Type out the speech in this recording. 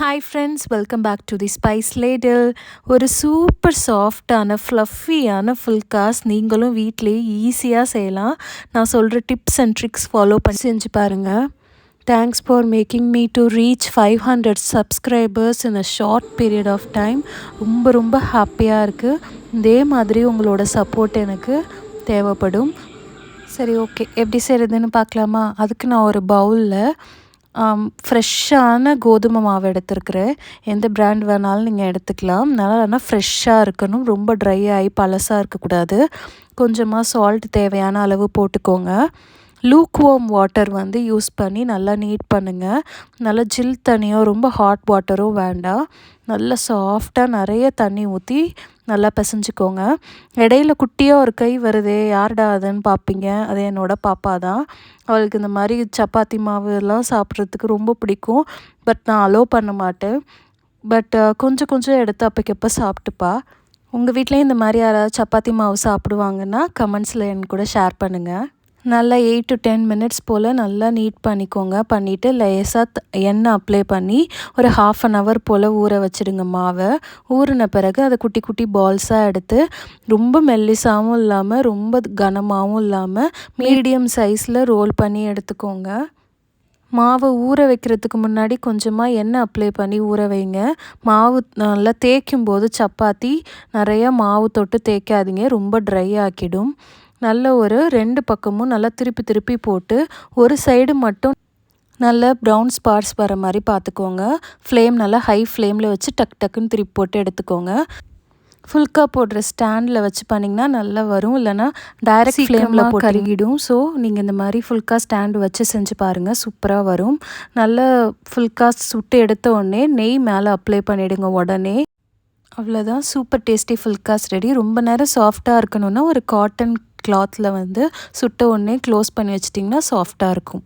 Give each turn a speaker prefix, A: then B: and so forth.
A: Hi friends, welcome back to the spice ladle. ஒரு super சாஃப்டான ஃப்ளஃபியான ஃபுல்காஸ் நீங்களும் வீட்டிலேயே ஈஸியாக செய்யலாம். நான் சொல்கிற டிப்ஸ் அண்ட் ட்ரிக்ஸ் ஃபாலோ பண்ணி செஞ்சு பாருங்கள். Thanks for making me to reach 500 subscribers in a short period of time. ரொம்ப ஹாப்பியாக இருக்குது. இதே மாதிரி உங்களோட சப்போர்ட் எனக்கு தேவைப்படும். சரி, ஓகே, எப்படி செய்கிறதுன்னு பார்க்கலாமா? அதுக்கு நான் ஒரு பவுலில் ஃப்ரெஷ்ஷான கோதுமை மாவு எடுத்துருக்கிறேன். எந்த பிராண்ட் வேணாலும் நீங்கள் எடுத்துக்கலாம். ஆனால் ஃப்ரெஷ்ஷாக இருக்கணும். ரொம்ப ட்ரை ஆகி பழசாக இருக்கக்கூடாது. கொஞ்சமாக சால்ட் தேவையான அளவு போட்டுக்கோங்க. லூக்வார்ம் வாட்டர் யூஸ் பண்ணி நல்லா நீட் பண்ணுங்கள். நல்லா ஜில் தண்ணியோ ரொம்ப ஹாட் வாட்டரோ வேண்டாம். நல்லா சாஃப்டாக நிறைய தண்ணி ஊற்றி நல்லா பிசைஞ்சிக்கோங்க. இடையில குட்டியாக ஒரு கை வருதே, யார்டா அதுன்னு பார்ப்பீங்க. அது என்னோடய பாப்பா தான். அவளுக்கு இந்த மாதிரி சப்பாத்தி மாவுலாம் சாப்பிட்றதுக்கு ரொம்ப பிடிக்கும். பட் நான் அலோவ் பண்ண மாட்டேன். பட் கொஞ்சம் எடுத்து அப்போக்கப்போ சாப்பிட்டுப்பா. உங்கள் வீட்லேயும் இந்த மாதிரி யாராவது சப்பாத்தி மாவு சாப்பிடுவாங்கன்னா கமெண்ட்ஸில் என் கூட ஷேர் பண்ணுங்கள். நல்லா 8 to 10 மினிட்ஸ் போல் நல்லா நீட் பண்ணிக்கோங்க. பண்ணிவிட்டு லேசாக எண்ணெய் அப்ளை பண்ணி ஒரு 1/2 hour போல் ஊற வச்சுடுங்க மாவை. ஊறின பிறகு அதை குட்டி குட்டி பால்ஸாக எடுத்து ரொம்ப மெல்லிசாகவும் இல்லாமல் ரொம்ப கனமாகவும் இல்லாமல் மீடியம் சைஸில் ரோல் பண்ணி எடுத்துக்கோங்க. மாவை ஊற வைக்கிறதுக்கு முன்னாடி கொஞ்சமாக எண்ணெய் அப்ளை பண்ணி ஊற வைங்க. மாவு நல்லா தேய்க்கும் போது சப்பாத்தி நிறையா மாவு தொட்டு தேய்க்காதீங்க, ரொம்ப ட்ரை ஆக்கிடும். நல்ல ஒரு 2 பக்கமும் நல்லா திருப்பி போட்டு ஒரு சைடு மட்டும் நல்ல ப்ரௌன் ஸ்பாட்ஸ் வர மாதிரி பார்த்துக்கோங்க. ஃப்ளேம் நல்லா ஹை ஃப்ளேமில் வச்சு டக்குன்னு திருப்பி போட்டு எடுத்துக்கோங்க. ஃபுல்கா போடுற ஸ்டாண்டில் வச்சு பண்ணிங்கன்னா நல்லா வரும். இல்லைனா டைரக்ட் ஃப்ளேமில் போட்டு கருகிடும். ஸோ நீங்கள் இந்த மாதிரி ஃபுல்கா ஸ்டாண்டு வச்சு செஞ்சு பாருங்கள், சூப்பராக வரும். நல்லா ஃபுல்கா சுட்டு எடுத்த உடனே நெய் மேலே அப்ளை பண்ணிவிடுங்க உடனே. அவ்வளோதான், சூப்பர் டேஸ்டி ஃபுல்காஸ் ரெடி. ரொம்ப நேரம் சாஃப்டாக இருக்கணும்னா ஒரு காட்டன் கிளாத்தில் சுட்ட உடனே க்ளோஸ் பண்ணி வச்சிட்டிங்கன்னா சாஃப்டாக இருக்கும்.